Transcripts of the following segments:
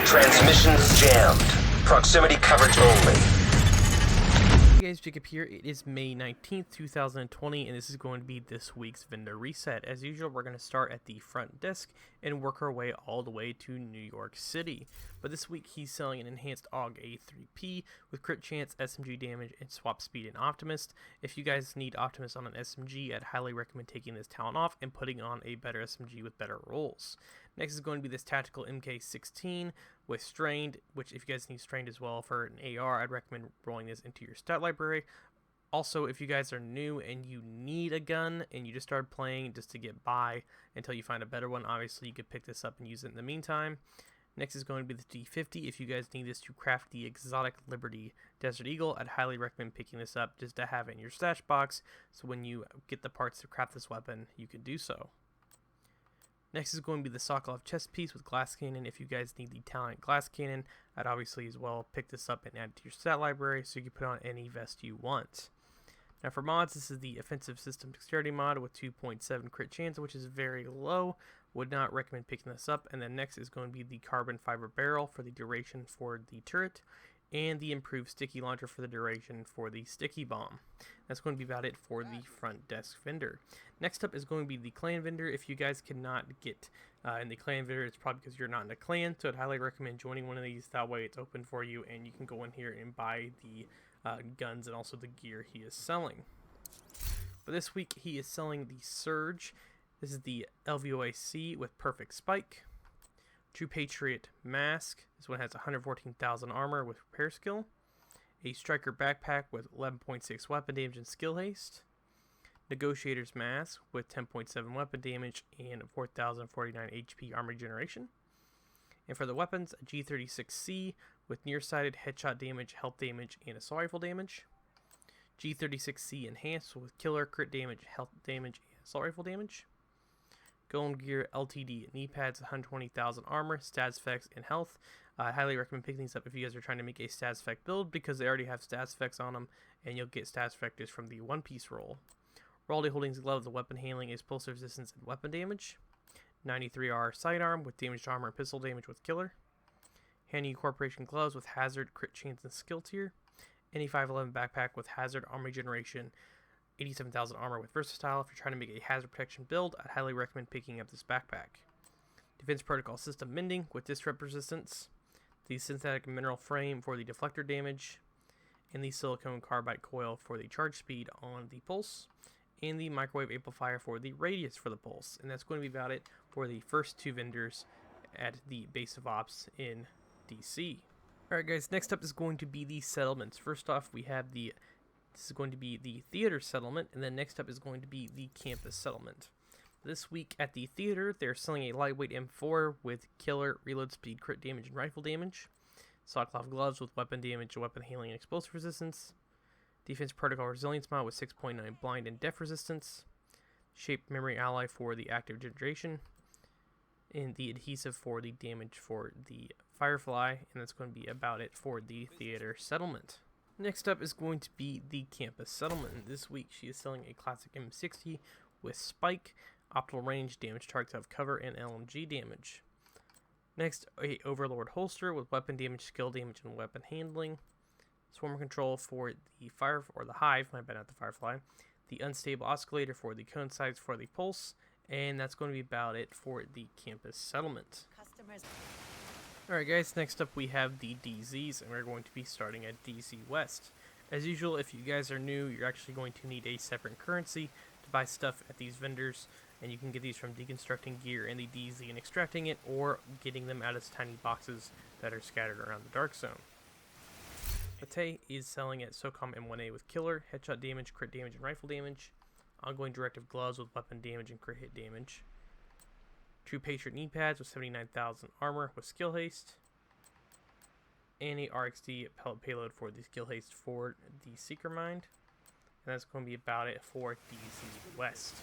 Transmissions jammed. Proximity coverage only. Hey guys, Jacob here. It is May 19th, 2020, and this is going to be this week's vendor reset. As usual, we're going to start at the front desk and work our way all the way to New York City. But this week, he's selling an enhanced AUG A3P with crit chance, SMG damage, and swap speed and Optimist. If you guys need Optimist on an SMG, I'd highly recommend taking this talent off and putting on a better SMG with better rolls. Next is going to be this tactical MK16 with Strained, which if you guys need Strained as well for an AR, I'd recommend rolling this into your stat library. Also, if you guys are new and you need a gun and you just started playing just to get by until you find a better one, obviously you could pick this up and use it in the meantime. Next is going to be the D50. If you guys need this to craft the exotic Liberty Desert Eagle, I'd highly recommend picking this up just to have it in your stash box, so when you get the parts to craft this weapon, you can do so. Next is going to be the SOCOM chest piece with glass cannon. If you guys need the talent glass cannon, I'd obviously as well pick this up and add it to your stat library so you can put on any vest you want. Now for mods, this is the offensive system dexterity mod with 2.7 crit chance, which is very low. Would not recommend picking this up. And then next is going to be the carbon fiber barrel for the duration for the turret, and the improved sticky launcher for the duration for the sticky bomb. That's going to be about it for the front desk vendor. Next up is going to be the clan vendor. If you guys cannot get in the clan vendor, it's probably because you're not in a clan, so I'd highly recommend joining one of these. That way it's open for you and you can go in here and buy the guns and also the gear he is selling. But this week he is selling the Surge. This is the LVOAC with perfect spike. True Patriot Mask. This one has 114,000 armor with repair skill. A Striker Backpack with 11.6 weapon damage and skill haste. Negotiator's Mask with 10.7 weapon damage and 4,049 HP armor regeneration. And for the weapons, a G36C with nearsighted headshot damage, health damage, and assault rifle damage. G36C Enhanced with killer, crit damage, health damage, and assault rifle damage. Golem Gear LTD knee pads, 120,000 armor, stats effects, and health. I highly recommend picking these up if you guys are trying to make a stats effect build because they already have stats effects on them, and you'll get stats effects from the one piece roll. Royalty Holdings Glove, the weapon handling, explosive resistance, and weapon damage. 93R sidearm with damaged armor and pistol damage with killer. Handy Corporation Gloves with hazard, crit chance, and skill tier. Any 511 backpack with hazard, armor regeneration, 87,000 armor with versatile. If you're trying to make a hazard protection build, I'd highly recommend picking up this backpack. Defense Protocol System Mending with disrupt resistance. The synthetic mineral frame for the deflector damage. And the silicone carbide coil for the charge speed on the pulse. And the microwave amplifier for the radius for the pulse. And that's going to be about it for the first two vendors at the base of ops in DC. Alright guys, next up is going to be the settlements. First off, we have this is going to be the theater settlement, and then next up is going to be the campus settlement. This week at the theater, they're selling a lightweight M4 with killer, reload speed, crit damage, and rifle damage. Sokolov gloves with weapon damage, weapon handling, and explosive resistance. Defense Protocol Resilience mod with 6.9 blind and deaf resistance. Shaped memory ally for the active generation. And the adhesive for the damage for the Firefly, and that's going to be about it for the theater settlement. Next up is going to be the campus settlement. This week she is selling a classic M60 with spike, optimal range, damage targets out of cover, and LMG damage. Next, a Overlord holster with weapon damage, skill damage, and weapon handling. Swarm control for the Hive, my bad, not the Firefly. The unstable oscillator for the cone sights for the pulse, and that's going to be about it for the campus settlement. Alright guys, next up we have the DZs, and we're going to be starting at DZ West. As usual, if you guys are new, you're actually going to need a separate currency to buy stuff at these vendors, and you can get these from deconstructing gear in the DZ and extracting it, or getting them out of tiny boxes that are scattered around the dark zone. Pate is selling at SOCOM M1A with killer, headshot damage, crit damage, and rifle damage. Ongoing directive gloves with weapon damage and crit hit damage. True Patriot knee pads with 79,000 armor with skill haste. And a RXD pellet payload for the skill haste for the Seeker Mind. And that's going to be about it for DZ West.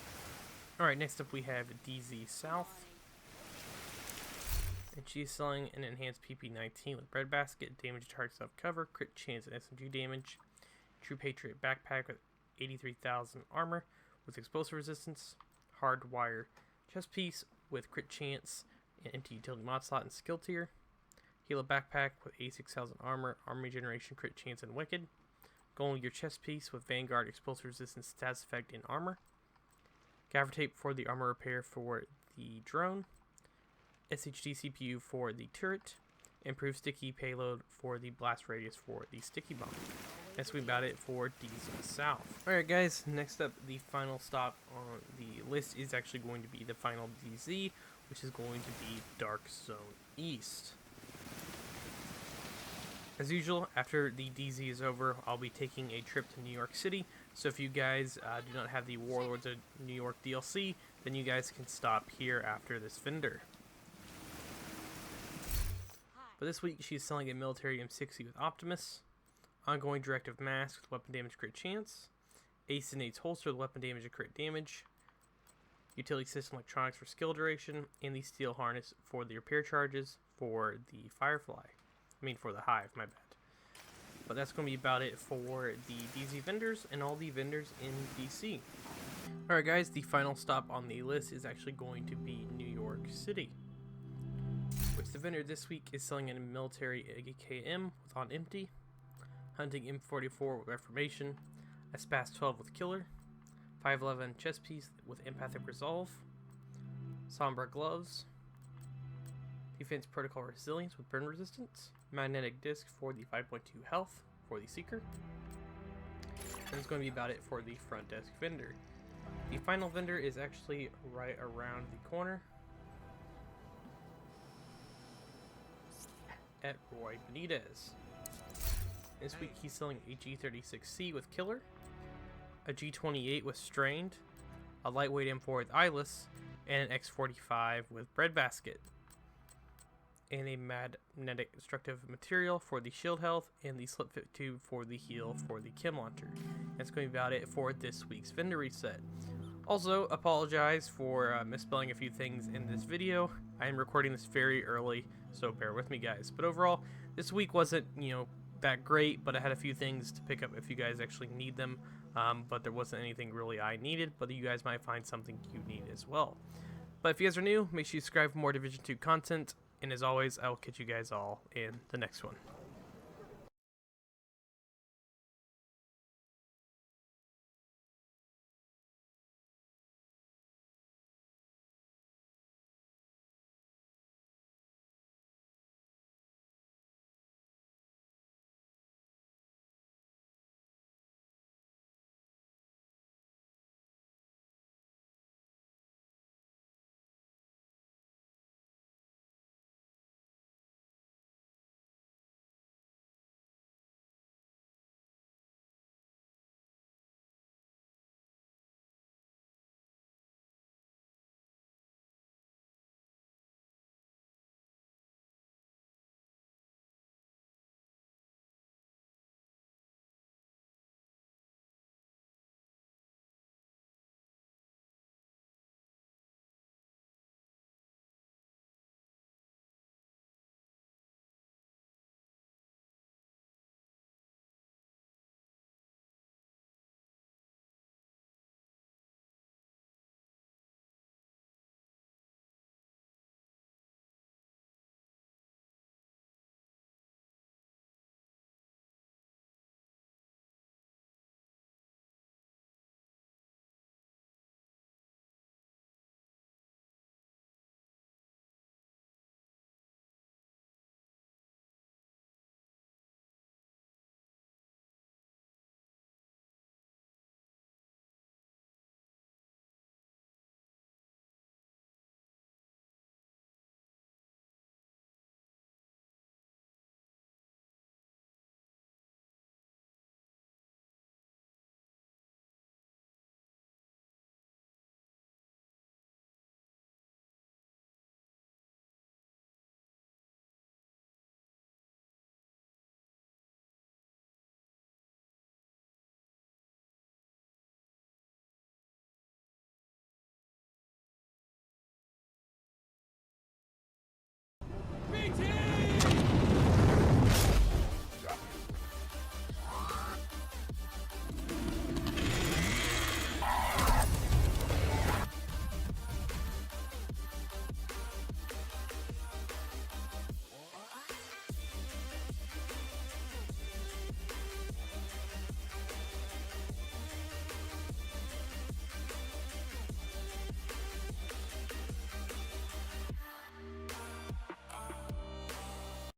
Alright, next up we have DZ South. And she's selling an enhanced PP-19 with breadbasket, damage targets off cover, crit chance, and SMG damage. True Patriot backpack with 83,000 armor with explosive resistance. Hardwire chest piece with crit chance, and empty utility mod slot and skill tier. Heal a backpack with 86,000 armor, armor regeneration, crit chance, and wicked. Gold your chest piece with Vanguard, explosive resistance, stats effect, and armor. Gaffer tape for the armor repair for the drone. SHD CPU for the turret. Improved sticky payload for the blast radius for the sticky bomb. That's about it for DZ South. Alright guys, next up, the final stop on the list is actually going to be the final DZ, which is going to be Dark Zone East. As usual, after the DZ is over, I'll be taking a trip to New York City, so if you guys do not have the Warlords of New York DLC, then you guys can stop here after this vendor. But this week, she's selling a military M60 with Optimus, ongoing directive mask with weapon damage crit chance, Ace and Eight's holster with weapon damage and crit damage, utility system electronics for skill duration, and the steel harness for the repair charges for the Firefly. For the Hive, my bad. But that's going to be about it for the DZ vendors and all the vendors in DC. Alright guys, the final stop on the list is actually going to be New York City, which the vendor this week is selling a military AKM with on empty, hunting M44 with Reformation, a SPAS 12 with Killer, 511 chest piece with Empathic Resolve, Sombra gloves, Defense Protocol Resilience with burn resistance, magnetic disc for the 5.2 health for the Seeker, and that's going to be about it for the front desk vendor. The final vendor is actually right around the corner at Roy Benitez. This week he's selling a G36C with Killer, a G28 with Strained, a lightweight M4 with Eyeless, and an X45 with Breadbasket, and a magnetic destructive material for the shield health, and the slip fit tube for the heal for the chem launcher. That's going to be about it for this week's vendor reset. Also, apologize for misspelling a few things in this video. I am recording this very early, so bear with me guys. But overall, this week wasn't, that great, but I had a few things to pick up if you guys actually need them. But there wasn't anything really I needed, but you guys might find something you need as well. But if you guys are new, make sure you subscribe for more Division 2 content. And as always, I will catch you guys all in the next one.